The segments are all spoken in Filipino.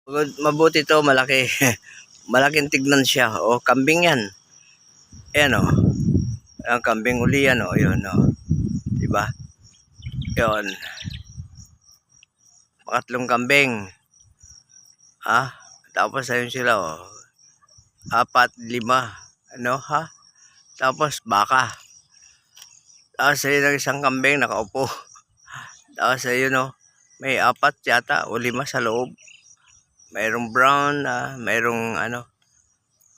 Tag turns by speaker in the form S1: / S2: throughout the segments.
S1: Mabuti to, malaki. Malaking tignan siya. O, kambing yan. Ayan o. Ang kambing uli yan o. Yun o. Diba? Yun. Pangatlong kambing. Tapos ayun sila o. 4, 5. Ano ha? Tapos baka. Tapos ayun ang isang kambing nakaupo. Tapos ayun o. May 4 yata o 5 sa loob. Mayroong brown, mayroong ano.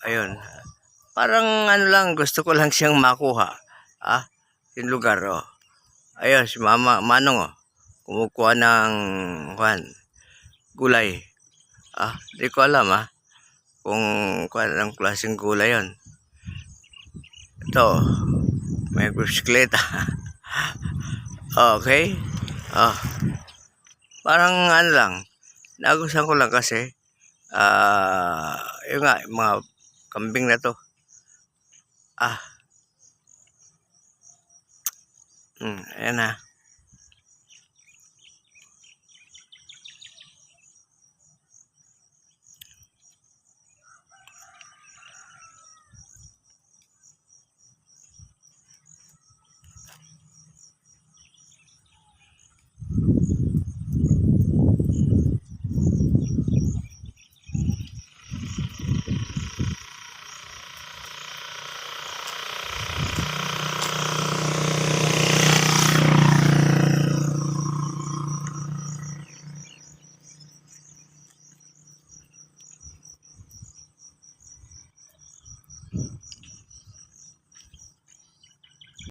S1: Ayun. Parang ano lang, gusto ko lang siyang makuha. Yung lugar o. Ayun, si Manong o. Kumukuha ng gulay. Di ko alam kung anong klaseng gulay yon. Ito, may bisikleta. Okay. Parang ano lang, nagustuhan ko lang kasi yung nga, yung mga kambing na to. Ayan na.